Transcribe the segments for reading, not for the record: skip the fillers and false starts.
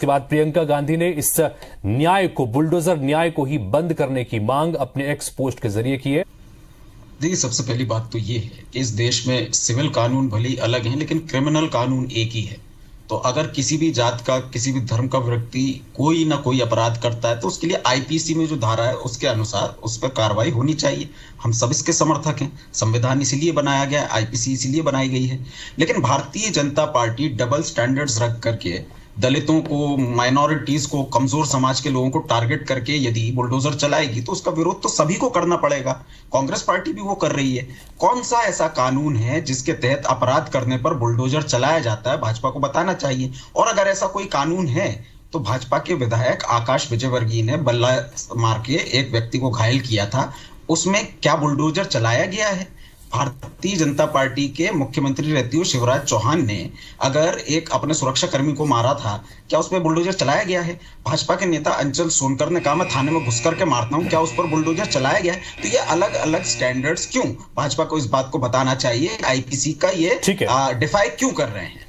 के बाद प्रियंका गांधी ने इस न्याय को, बुलडोजर न्याय को ही बंद करने की मांग अपने एक्स पोस्ट के जरिए की है। देखिए, सबसे पहली बात तो ये है कि इस देश में सिविल कानून भले ही अलग हैं, लेकिन क्रिमिनल कानून एक ही है। तो अगर किसी भी जात का, किसी भी धर्म का व्यक्ति कोई ना कोई अपराध करता है तो उसके लिए आईपीसी में जो धारा है उसके अनुसार उस पर कार्रवाई होनी चाहिए। हम सब इसके समर्थक हैं। संविधान इसीलिए बनाया गया है, आईपीसी इसीलिए बनाई गई है। लेकिन Bharatiya Janata party double standards रख करके दलितों को, माइनॉरिटीज को, कमजोर समाज के लोगों को टारगेट करके यदि बुलडोजर चलाएगी तो उसका विरोध तो सभी को करना पड़ेगा। कांग्रेस पार्टी भी वो कर रही है। कौन सा ऐसा कानून है जिसके तहत अपराध करने पर बुलडोजर चलाया जाता है, भाजपा को बताना चाहिए। और अगर ऐसा कोई कानून है तो भाजपा के विधायक आकाश विजयवर्गीय ने बल्ला मार के एक व्यक्ति को घायल किया था, उसमें क्या बुलडोजर चलाया गया है? भारतीय जनता पार्टी के मुख्यमंत्री रहते हुए शिवराज चौहान ने अगर एक अपने सुरक्षा कर्मी को मारा था, क्या उस पर बुलडोजर चलाया गया है? भाजपा के नेता अंचल सोनकर ने कहा मैं थाने में घुस करके मारता हूं, क्या उस पर बुलडोजर चलाया गया है? तो ये अलग अलग स्टैंडर्ड्स क्यों? भाजपा को इस बात को बताना चाहिए, आईपीसी का ये डिफाई क्यों कर रहे हैं।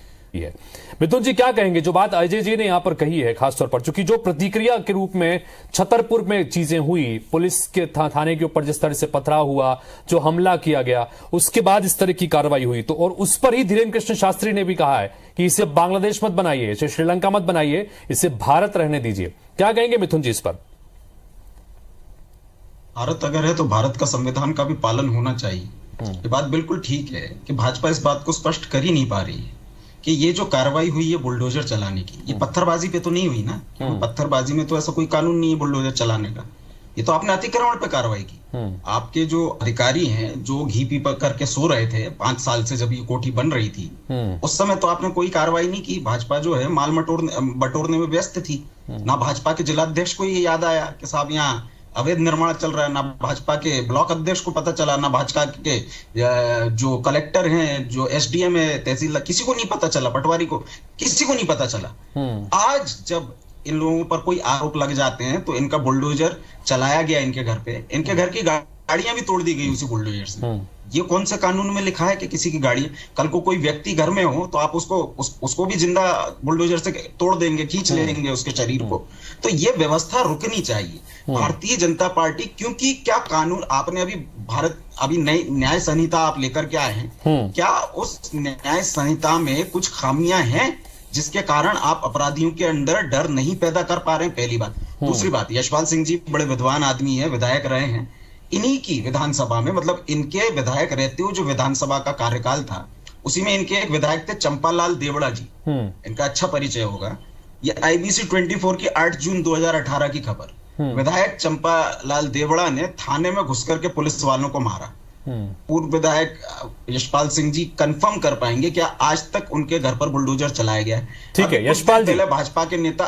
मिथुन जी क्या कहेंगे, जो बात अजय जी ने यहां पर कही है, खासतौर पर चूंकि जो प्रतिक्रिया के रूप में छतरपुर में चीजें हुई, पुलिस के थाने के ऊपर जिस तरह से पथराव हुआ, जो हमला किया गया, उसके बाद इस तरह की कार्रवाई हुई, तो और उस पर ही धीरेन्द्र कृष्ण शास्त्री ने भी कहा है कि इसे बांग्लादेश मत बनाइए, इसे श्रीलंका मत बनाइए, इसे भारत रहने दीजिए। क्या कहेंगे मिथुन जी इस पर? भारत अगर है तो भारत का संविधान का भी पालन होना चाहिए। ये बात बिल्कुल ठीक है कि भाजपा इस बात को स्पष्ट कर ही नहीं पा रही है कि ये जो कार्रवाई हुई है बुलडोजर चलाने की, ये पत्थरबाजी पे तो नहीं हुई ना। पत्थरबाजी में तो ऐसा कोई कानून नहीं है बुलडोजर चलाने का। ये तो आपने अतिक्रमण पे कार्रवाई की। आपके जो अधिकारी हैं, जो घी पी करके सो रहे थे 5 साल से जब ये कोठी बन रही थी, उस समय तो आपने कोई कार्रवाई नहीं की। भाजपा जो है माल बटोरने में व्यस्त थी। ना भाजपा के जिलाध्यक्ष को ये याद आया कि साहब यहाँ अवैध निर्माण चल रहा है, ना भाजपा के ब्लॉक अध्यक्ष को पता चला, ना भाजपा के जो कलेक्टर हैं, जो एसडीएम है, तहसीलदार, किसी को नहीं पता चला, पटवारी को किसी को नहीं पता चला। आज जब इन लोगों पर कोई आरोप लग जाते हैं तो इनका बुलडोजर चलाया गया इनके घर पे, इनके घर की गाड़ियां भी तोड़ दी गई उसी बुलडोजर से। ये कौन से कानून में लिखा है कि किसी की गाड़ी, कल को कोई व्यक्ति घर में हो तो आप उसको भी जिंदा बुलडोजर से तोड़ देंगे, खींच लेंगे उसके शरीर को। तो ये व्यवस्था रुकनी चाहिए। भारतीय जनता पार्टी, क्योंकि क्या कानून आपने अभी नई न्याय संहिता आप लेकर के आए हैं, क्या उस न्याय संहिता में कुछ खामियां हैं जिसके कारण आप अपराधियों के अंदर डर नहीं पैदा कर पा रहे हैं? पहली बात। दूसरी बात, यशपाल सिंह जी बड़े विद्वान आदमी है, विधायक रहे हैं। इन्हीं की विधानसभा में, मतलब इनके विधायक रहते हुए जो विधानसभा का कार्यकाल था, उसी में इनके एक विधायक थे चंपालाल देवड़ा जी। इनका अच्छा परिचय होगा। ये IBC 24 की 8 जून 2018 की खबर। विधायक चंपालाल देवड़ा ने थाने में घुस करके पुलिस वालों को मारा। पूर्व विधायक यशपाल सिंह जी कंफर्म कर पाएंगे क्या आज तक उनके घर पर बुलडोजर चलाया गया है? ठीक है यशपाल जी। भाजपा के नेता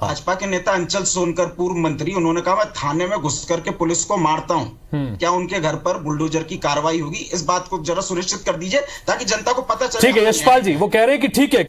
भाजपा के नेता अंचल सोनकर, पूर्व मंत्री, उन्होंने कहा मैं थाने में घुस करके पुलिस को मारता हूं। क्या उनके घर पर बुलडोजर की कार्रवाई होगी? इस बात को जरा सुनिश्चित कर दीजिए ताकि जनता को पता चले। ठीक है यशपाल जी, वो कह रहे हैं कि ठीक है।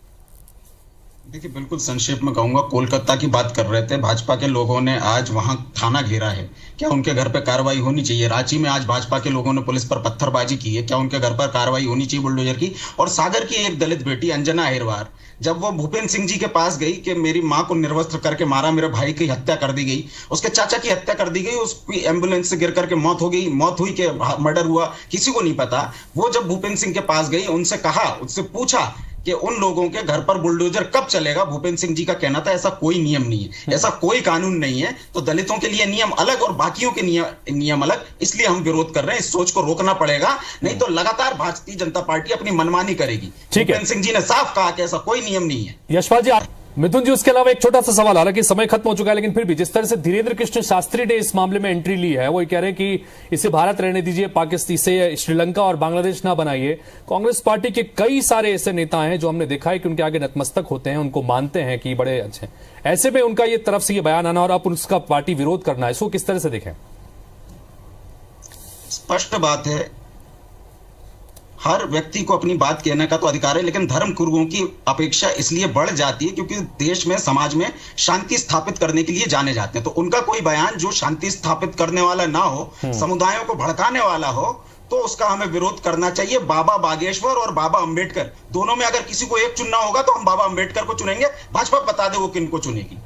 देखिए, बिल्कुल संक्षेप में कहूंगा, कोलकाता की बात कर रहे थे, भाजपा के लोगों ने आज वहां थाना घेरा है, क्या उनके घर पर कार्रवाई होनी चाहिए? रांची में आज भाजपा के लोगों ने पुलिस पर पत्थरबाजी की है, क्या उनके घर पर कार्रवाई होनी चाहिए बुलडोजर की? और सागर की एक दलित बेटी अंजना अहिरवार, जब वो भूपेंद्र सिंह जी के पास गई कि मेरी माँ को निर्वस्त्र करके मारा, मेरे भाई की हत्या कर दी गई, उसके चाचा की हत्या कर दी गई, उसकी एम्बुलेंस से गिर करके मौत हो गई, मौत हुई कि मर्डर हुआ, किसी को नहीं पता। वो जब भूपेंद्र सिंह के पास गई, उससे पूछा कि उन लोगों के घर पर बुलडोजर कब चलेगा? भूपेंद्र सिंह जी का कहना था ऐसा कोई नियम नहीं है, ऐसा कोई कानून नहीं है। तो दलितों के लिए नियम अलग और बाकियों के नियम अलग, इसलिए हम विरोध कर रहे हैं। इस सोच को रोकना पड़ेगा, नहीं तो लगातार भारतीय जनता पार्टी अपनी मनमानी करेगी। भूपेंद्र सिंह जी ने साफ कहा कि ऐसा कोई नियम नहीं है। यशपाल जी, मिथुन जी, उसके अलावा एक छोटा सा सवाल, हालांकि समय खत्म हो चुका है, लेकिन फिर भी जिस तरह से धीरेन्द्र कृष्ण शास्त्री ने इस मामले में एंट्री ली है, वो ये कह रहे हैं कि इसे भारत रहने दीजिए, पाकिस्तान से श्रीलंका और बांग्लादेश ना बनाइए। कांग्रेस पार्टी के कई सारे ऐसे नेता हैं जो हमने देखा है कि उनके आगे नतमस्तक होते हैं, उनको मानते हैं कि बड़े अच्छे हैं। ऐसे में उनका ये तरफ से ये बयान आना और अब उसका पार्टी विरोध करना है, इसको किस तरह से देखें? स्पष्ट बात है, हर व्यक्ति को अपनी बात कहने का तो अधिकार है, लेकिन धर्म गुरुओं की अपेक्षा इसलिए बढ़ जाती है क्योंकि देश में, समाज में शांति स्थापित करने के लिए जाने जाते हैं। तो उनका कोई बयान जो शांति स्थापित करने वाला ना हो, समुदायों को भड़काने वाला हो, तो उसका हमें विरोध करना चाहिए। बाबा बागेश्वर और बाबा अंबेडकर दोनों में अगर किसी को एक चुनना होगा तो हम बाबा अंबेडकर को चुनेंगे। भाजपा बता दे वो किन को चुनेगी।